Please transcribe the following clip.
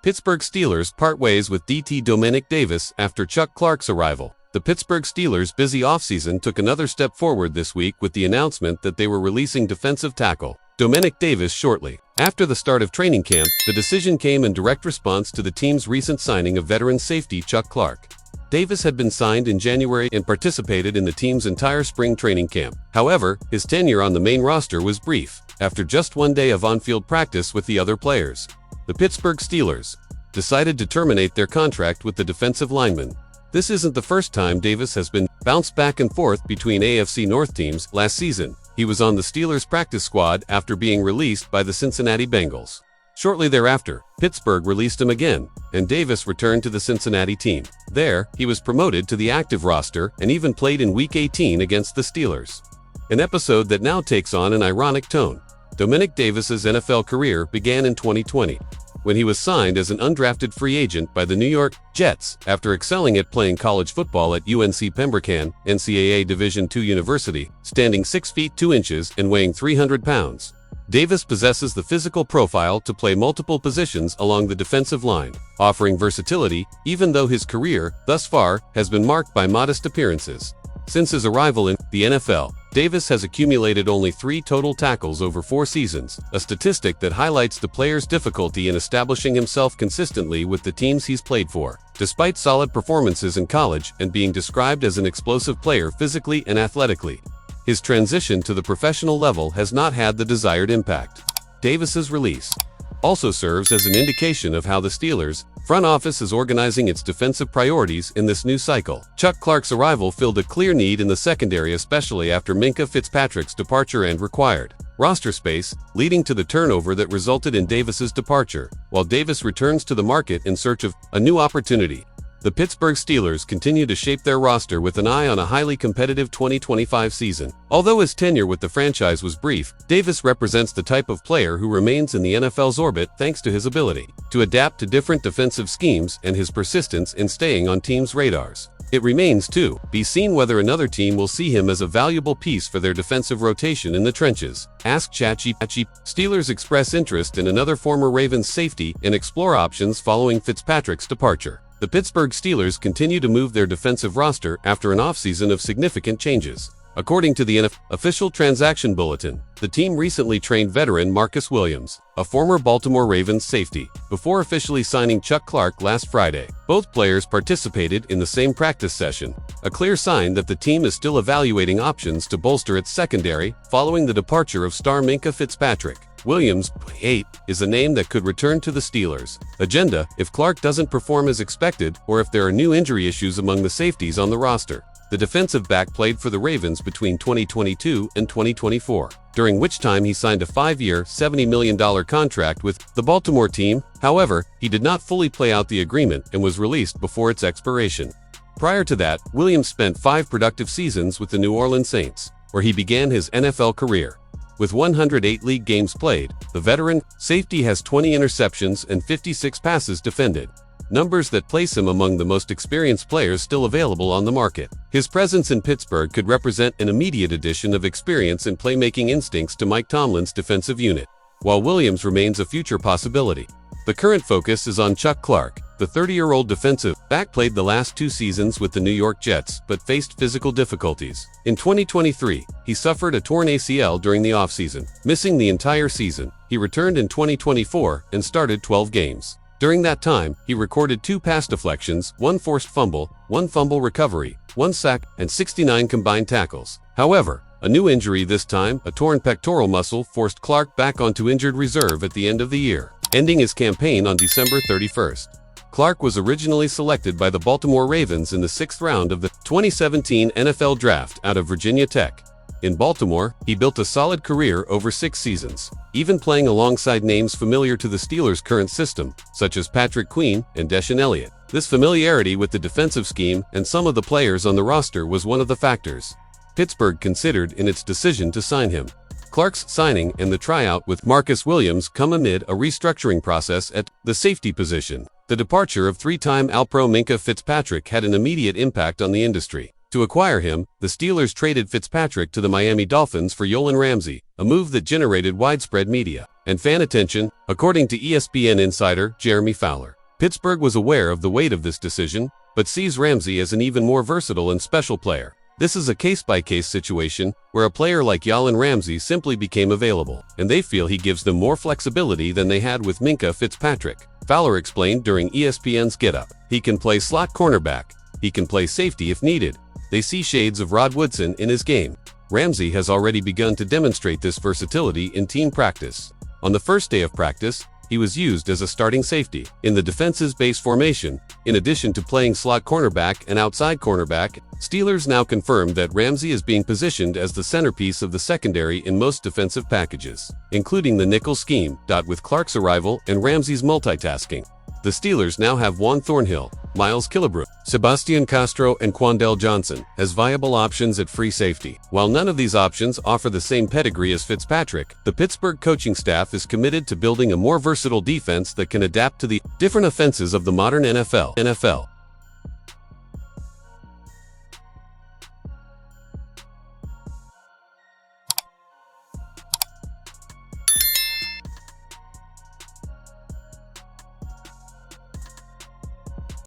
Pittsburgh Steelers part ways with DT Dominic Davis after Chuck Clark's arrival. The Pittsburgh Steelers' busy offseason took another step forward this week with the announcement that they were releasing defensive tackle Dominic Davis shortly. After the start of training camp, the decision came in direct response to the team's recent signing of veteran safety Chuck Clark. Davis had been signed in January and participated in the team's entire spring training camp. However, his tenure on the main roster was brief, after just one day of on-field practice with the other players. The Pittsburgh Steelers decided to terminate their contract with the defensive lineman. This isn't the first time Davis has been bounced back and forth between AFC North teams. Last season, he was on the Steelers' practice squad after being released by the Cincinnati Bengals. Shortly thereafter, Pittsburgh released him again, and Davis returned to the Cincinnati team. There, he was promoted to the active roster and even played in Week 18 against the Steelers. An episode that now takes on an ironic tone. Dominic Davis's NFL career began in 2020, when he was signed as an undrafted free agent by the New York Jets after excelling at playing college football at UNC Pembroke, NCAA Division II University, standing 6 feet 2 inches and weighing 300 pounds. Davis possesses the physical profile to play multiple positions along the defensive line, offering versatility even though his career, thus far, has been marked by modest appearances. Since his arrival in the NFL, Davis has accumulated only 3 total tackles over 4 seasons, a statistic that highlights the player's difficulty in establishing himself consistently with the teams he's played for. Despite solid performances in college and being described as an explosive player physically and athletically, his transition to the professional level has not had the desired impact. Davis's release also serves as an indication of how the Steelers' front office is organizing its defensive priorities in this new cycle. Chuck Clark's arrival filled a clear need in the secondary, especially after Minkah Fitzpatrick's departure and required roster space, leading to the turnover that resulted in Davis's departure, while Davis returns to the market in search of a new opportunity. The Pittsburgh Steelers continue to shape their roster with an eye on a highly competitive 2025 season. Although his tenure with the franchise was brief, Davis represents the type of player who remains in the NFL's orbit thanks to his ability to adapt to different defensive schemes and his persistence in staying on teams' radars. It remains to be seen whether another team will see him as a valuable piece for their defensive rotation in the trenches. Ask ChatGPT. Steelers express interest in another former Ravens safety and explore options following Fitzpatrick's departure. The Pittsburgh Steelers continue to move their defensive roster after an offseason of significant changes. According to the NFL official transaction bulletin, the team recently trained veteran Marcus Williams, a former Baltimore Ravens safety, before officially signing Chuck Clark last Friday. Both players participated in the same practice session, a clear sign that the team is still evaluating options to bolster its secondary following the departure of star Minkah Fitzpatrick. Williams, 8, is a name that could return to the Steelers' agenda if Clark doesn't perform as expected or if there are new injury issues among the safeties on the roster. The defensive back played for the Ravens between 2022 and 2024, during which time he signed a 5-year, $70 million contract with the Baltimore team. However, he did not fully play out the agreement and was released before its expiration. Prior to that, Williams spent 5 productive seasons with the New Orleans Saints, where he began his NFL career. With 108 league games played, the veteran safety has 20 interceptions and 56 passes defended, numbers that place him among the most experienced players still available on the market. His presence in Pittsburgh could represent an immediate addition of experience and playmaking instincts to Mike Tomlin's defensive unit, while Williams remains a future possibility. The current focus is on Chuck Clark. The 30-year-old defensive back played the last 2 seasons with the New York Jets but faced physical difficulties. In 2023, he suffered a torn ACL during the offseason, missing the entire season. He returned in 2024 and started 12 games. During that time, he recorded 2 pass deflections, 1 forced fumble, 1 fumble recovery, 1 sack, and 69 combined tackles. However, a new injury this time, a torn pectoral muscle, forced Clark back onto injured reserve at the end of the year, ending his campaign on December 31st. Clark was originally selected by the Baltimore Ravens in the 6th round of the 2017 NFL Draft out of Virginia Tech. In Baltimore, he built a solid career over 6 seasons, even playing alongside names familiar to the Steelers' current system, such as Patrick Queen and Deshaun Elliott. This familiarity with the defensive scheme and some of the players on the roster was one of the factors Pittsburgh considered in its decision to sign him. Clark's signing and the tryout with Marcus Williams come amid a restructuring process at the safety position. The departure of 3-time All-Pro Minkah Fitzpatrick had an immediate impact on the industry. To acquire him, the Steelers traded Fitzpatrick to the Miami Dolphins for Jalen Ramsey, a move that generated widespread media and fan attention, according to ESPN insider Jeremy Fowler. Pittsburgh was aware of the weight of this decision, but sees Ramsey as an even more versatile and special player. This is a case-by-case situation where a player like Jalen Ramsey simply became available, and they feel he gives them more flexibility than they had with Minkah Fitzpatrick. Fowler explained during ESPN's Get Up. He can play slot cornerback. He can play safety if needed. They see shades of Rod Woodson in his game. Ramsey has already begun to demonstrate this versatility in team practice. On the first day of practice, he was used as a starting safety in the defense's base formation, in addition to playing slot cornerback and outside cornerback. Steelers now confirmed that Ramsey is being positioned as the centerpiece of the secondary in most defensive packages, including the nickel scheme. With Clark's arrival and Ramsey's multitasking, the Steelers now have Juan Thornhill, Miles Killebrew, Sebastian Castro, and Quandell Johnson as viable options at free safety. While none of these options offer the same pedigree as Fitzpatrick, the Pittsburgh coaching staff is committed to building a more versatile defense that can adapt to the different offenses of the modern NFL.